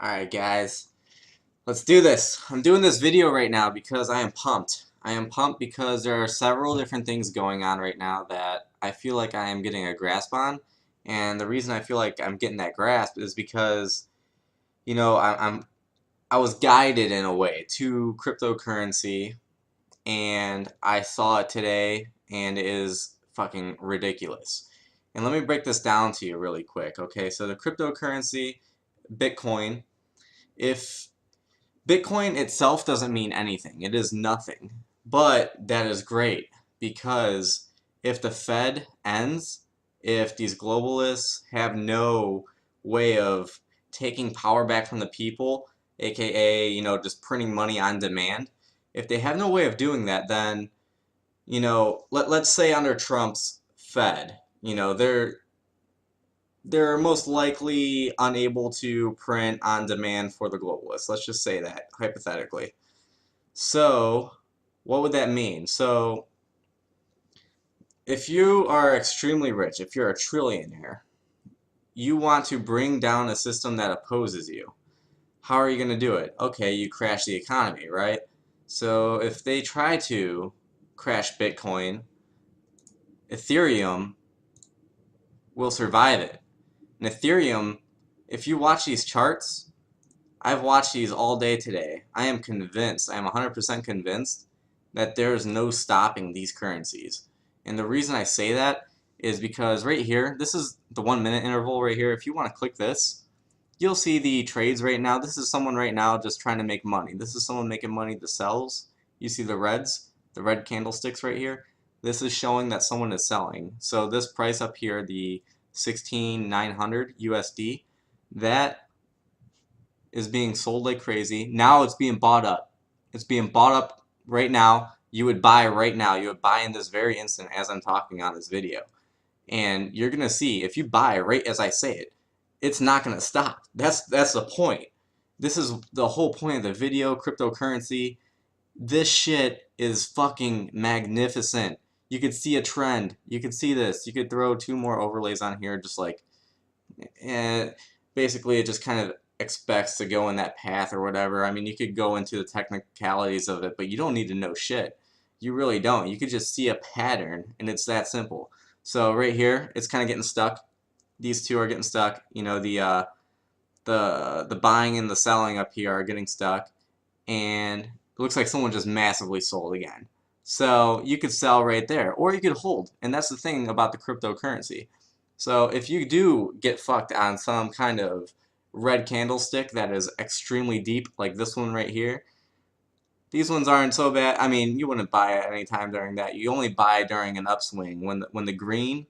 Alright guys, let's do this. I'm doing this video right now because I am pumped. I am pumped because there are several different things going on right now that I feel like I am getting a grasp on. And the reason I feel like I'm getting that grasp is because, you know, I was guided in a way to cryptocurrency, and I saw it today and it is fucking ridiculous. And let me break this down to you really quick, okay? So the cryptocurrency, Bitcoin, if Bitcoin itself doesn't mean anything. It is nothing. But that is great because if the Fed ends, if these globalists have no way of taking power back from the people, aka, just printing money on demand, if they have no way of doing that, then, let's say under Trump's Fed, they're most likely unable to print on demand for the globalists. Let's just say that, hypothetically. So, what would that mean? So, if you are extremely rich, if you're a trillionaire, you want to bring down a system that opposes you. How are you going to do it? Okay, you crash the economy, right? So, if they try to crash Bitcoin, Ethereum will survive it. And Ethereum, if you watch these charts, I've watched these all day today. I am convinced, I am 100% convinced that there is no stopping these currencies. And the reason I say that is because right here, this is the 1 minute interval right here. If you want to click this, you'll see the trades right now. This is someone right now just trying to make money. This is someone making money, the sells. You see the reds, the red candlesticks right here. This is showing that someone is selling. So this price up here, the 16,900 USD, that is being sold like crazy. Now it's being bought up. It's being bought up right now. You would buy right now. You would buy in this very instant as I'm talking on this video. And you're going to see, if you buy right as I say it, it's not going to stop. That's the point. This is the whole point of the video, cryptocurrency. This shit is fucking magnificent. You could see a trend. You could see this. You could throw two more overlays on here, just like, and basically it just kind of expects to go in that path or whatever. I mean, you could go into the technicalities of it, but you don't need to know shit. You really don't. You could just see a pattern, and it's that simple. So right here, it's kind of getting stuck. These two are getting stuck. The buying and the selling up here are getting stuck, and it looks like someone just massively sold again. So you could sell right there, or you could hold, and that's the thing about the cryptocurrency. So if you do get fucked on some kind of red candlestick that is extremely deep, like this one right here, these ones aren't so bad. I mean, you wouldn't buy it any time during that. You only buy during an upswing. When the green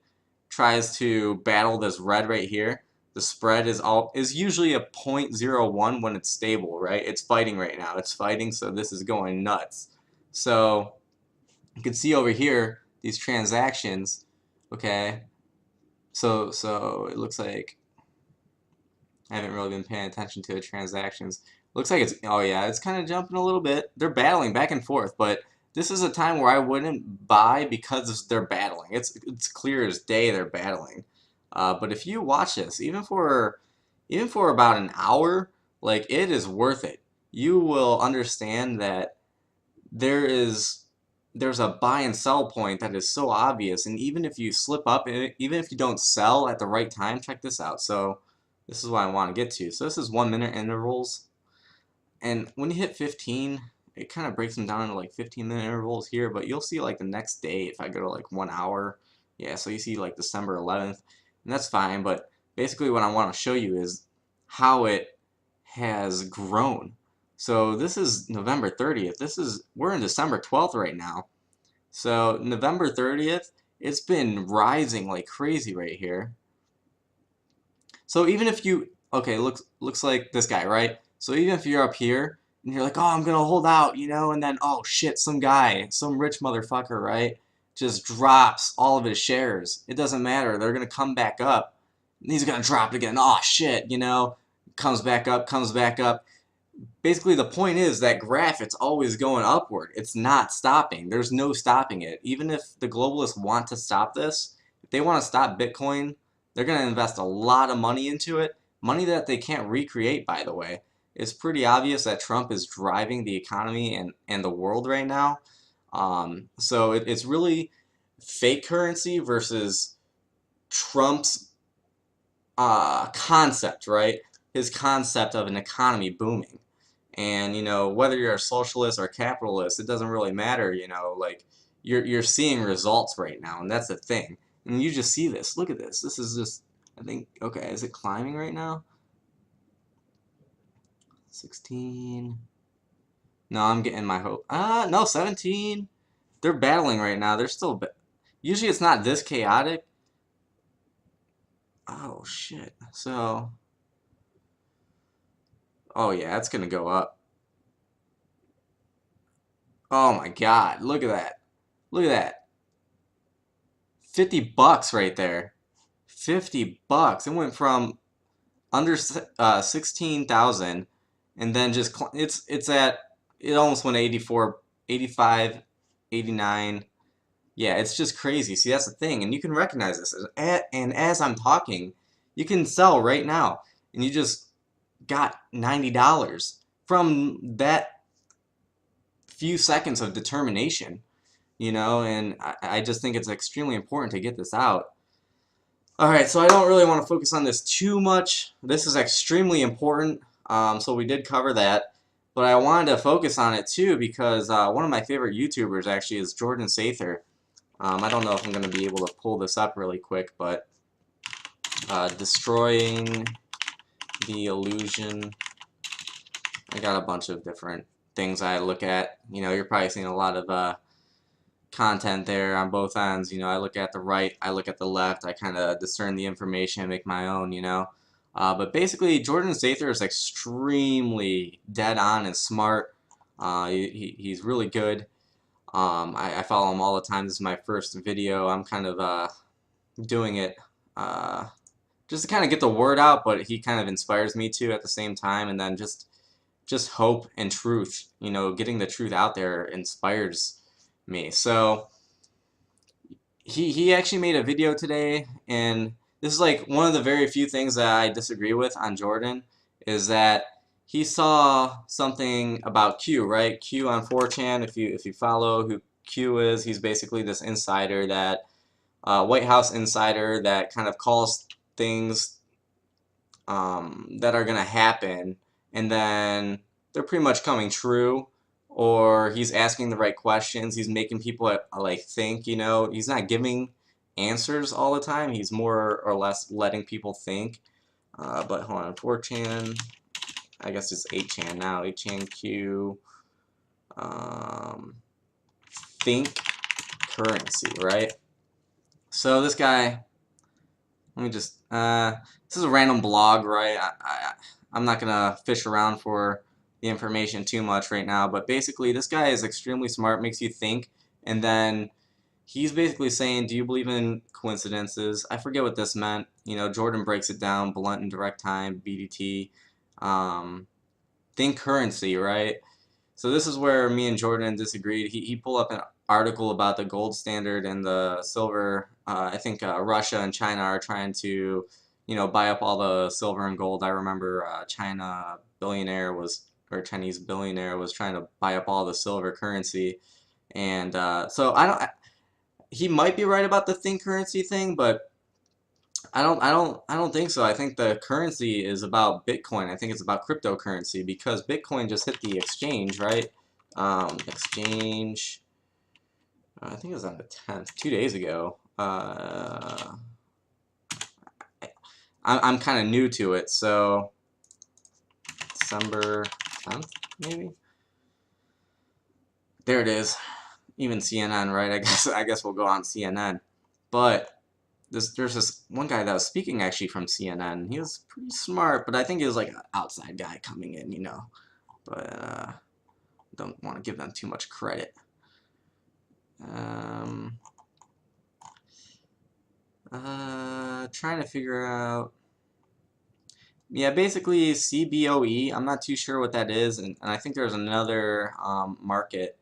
tries to battle this red right here, the spread is usually a 0.01 when it's stable, right? It's fighting right now. It's fighting, so this is going nuts. So you can see over here these transactions, okay? So it looks like I haven't really been paying attention to the transactions. Looks like it's, oh yeah, it's kind of jumping a little bit. They're battling back and forth, but this is a time where I wouldn't buy because they're battling. It's clear as day they're battling. But if you watch this, even for about an hour, like, it is worth it. You will understand that there's a buy and sell point that is so obvious, and even if you slip up, even if you don't sell at the right time, check this out. So this is what I want to get to. So this is 1 minute intervals, and when you hit 15, it kind of breaks them down into like 15-minute intervals here, but you'll see like the next day if I go to like 1 hour, yeah, so you see like December 11th, and that's fine, but basically what I want to show you is how it has grown. So this is November 30th. We're in December 12th right now. So November 30th, it's been rising like crazy right here. So even if you, okay, looks like this guy, right? So even if you're up here and you're like, oh, I'm gonna hold out, and then, oh shit, some guy, some rich motherfucker, right, just drops all of his shares. It doesn't matter. They're gonna come back up. And he's gonna drop it again. Oh shit, comes back up, comes back up. Basically, the point is that graph, it's always going upward. It's not stopping. There's no stopping it. Even if the globalists want to stop this, if they want to stop Bitcoin, they're going to invest a lot of money into it. money that they can't recreate, by the way. It's pretty obvious that Trump is driving the economy and the world right now. So it's really fake currency versus Trump's concept, right? His concept of an economy booming. And whether you're a socialist or capitalist, it doesn't really matter. Like you're seeing results right now, and that's the thing. And you just see this. Look at this. This is just, I think, okay, is it climbing right now? 16. No, I'm getting my hope. No, 17. They're battling right now. They're still. Usually it's not this chaotic. Oh shit. So. Oh yeah, it's gonna go up. Oh my god, look at that. Look at that. $50 right there. $50. It went from under 16,000 and then just it's at it almost went 84, 85, 89. Yeah, it's just crazy. See, that's the thing, and you can recognize this. And as I'm talking, you can sell right now, and you just got $90 from that few seconds of determination. And I just think it's extremely important to get this out. Alright, so I don't really want to focus on this too much. This is extremely important, so we did cover that. But I wanted to focus on it too because one of my favorite YouTubers actually is Jordan Sather. I don't know if I'm going to be able to pull this up really quick, but Destroying the Illusion. I got a bunch of different things I look at. You're probably seeing a lot of content there on both ends. I look at the right, I look at the left, I kind of discern the information and make my own. But basically, Jordan Sather is extremely dead on and smart. He's really good. I follow him all the time. This is my first video. I'm kind of doing it just to kind of get the word out, but he kind of inspires me too at the same time. And then just hope and truth. Getting the truth out there inspires me. So he actually made a video today, and this is like one of the very few things that I disagree with on Jordan, is that he saw something about Q, right? Q on 4chan. If you follow who Q is, he's basically this insider that White House insider that kind of calls things that are gonna happen, and then they're pretty much coming true, or he's asking the right questions. He's making people like think. He's not giving answers all the time. He's more or less letting people think. But hold on, 4chan. I guess it's 8chan now. 8chan Q. Think currency, right? So this guy. Let me just. This is a random blog, right? I'm not gonna fish around for the information too much right now, but basically this guy is extremely smart, makes you think, and then he's basically saying, do you believe in coincidences? I forget what this meant. Jordan breaks it down, blunt and direct time, BDT, think currency, right? So this is where me and Jordan disagreed. He pulled up an article about the gold standard and the silver. I think Russia and China are trying to, buy up all the silver and gold. I remember Chinese billionaire was trying to buy up all the silver currency, and so he might be right about the think currency thing, but I don't think so. I think the currency is about Bitcoin. I think it's about cryptocurrency because Bitcoin just hit the exchange, right? Exchange. I think it was on the 10th, 2 days ago. I'm kind of new to it, so December 10th, maybe. There it is. Even CNN, right? I guess we'll go on CNN, but. There's this one guy that was speaking actually from CNN. He was pretty smart, but I think he was like an outside guy coming in. But don't want to give them too much credit. Trying to figure out. Yeah, basically CBOE. I'm not too sure what that is, and I think there's another market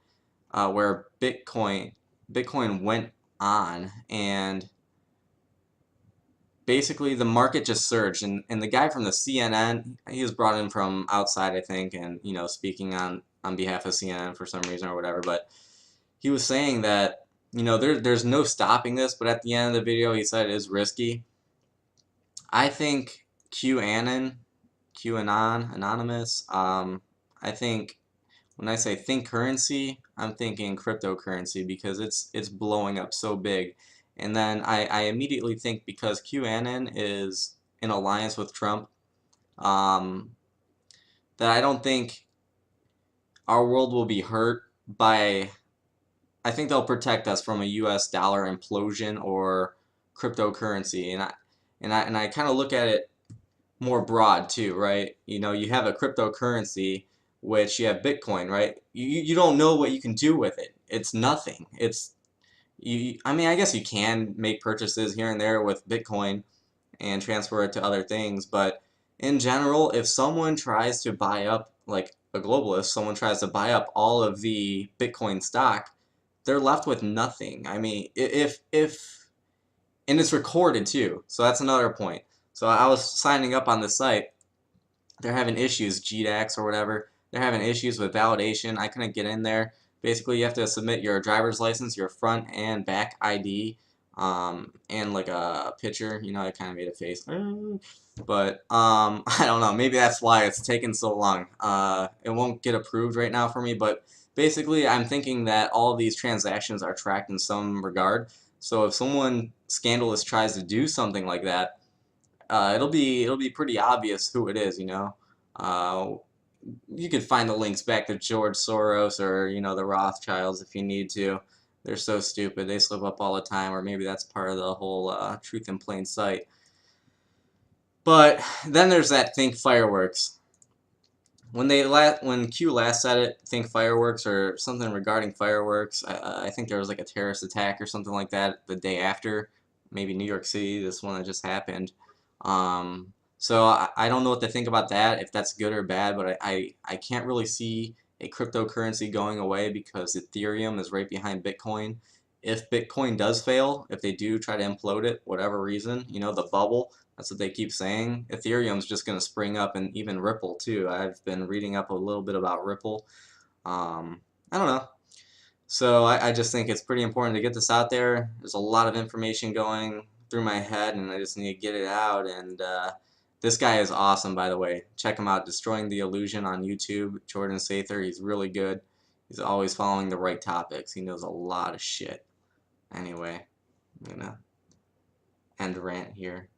where Bitcoin went on, and basically the market just surged, and the guy from the CNN, he was brought in from outside, I think, and speaking on behalf of CNN for some reason or whatever, but he was saying that there's no stopping this, but at the end of the video he said it is risky. I think QAnon, Anonymous, I think when I say think currency, I'm thinking cryptocurrency because it's blowing up so big. And then I immediately think because QAnon is in alliance with Trump, um, that I don't think our world will be hurt by, I think they'll protect us from a US dollar implosion or cryptocurrency. And I kind of look at it more broad too, right? You have a cryptocurrency, which you have Bitcoin, right? You don't know what you can do with it. It's nothing. I mean, I guess you can make purchases here and there with Bitcoin and transfer it to other things, but in general, if someone tries to buy up, like a globalist, someone tries to buy up all of the Bitcoin stock, they're left with nothing. I mean, if and it's recorded too, so that's another point. So I was signing up on the site. They're having issues, GDAX or whatever. They're having issues with validation. I couldn't get in there. Basically, you have to submit your driver's license, your front and back ID, and like a picture. I kind of made a face, but I don't know. Maybe that's why it's taken so long. It won't get approved right now for me, but basically, I'm thinking that all of these transactions are tracked in some regard. So if someone scandalous tries to do something like that, it'll be pretty obvious who it is. Uh, you could find the links back to George Soros or the Rothschilds if you need to. They're so stupid. They slip up all the time, or maybe that's part of the whole truth in plain sight. But then there's that think fireworks. When Q last said it, think fireworks or something regarding fireworks, I think there was like a terrorist attack or something like that the day after, maybe New York City, this one that just happened. So I don't know what to think about that, if that's good or bad, but I can't really see a cryptocurrency going away because Ethereum is right behind Bitcoin. If Bitcoin does fail, if they do try to implode it, whatever reason, the bubble, that's what they keep saying. Ethereum's just going to spring up, and even Ripple too. I've been reading up a little bit about Ripple. I don't know. So I just think it's pretty important to get this out there. There's a lot of information going through my head, and I just need to get it out. And this guy is awesome, by the way. Check him out, Destroying the Illusion on YouTube. Jordan Sather, he's really good. He's always following the right topics. He knows a lot of shit. Anyway, I'm gonna end rant here.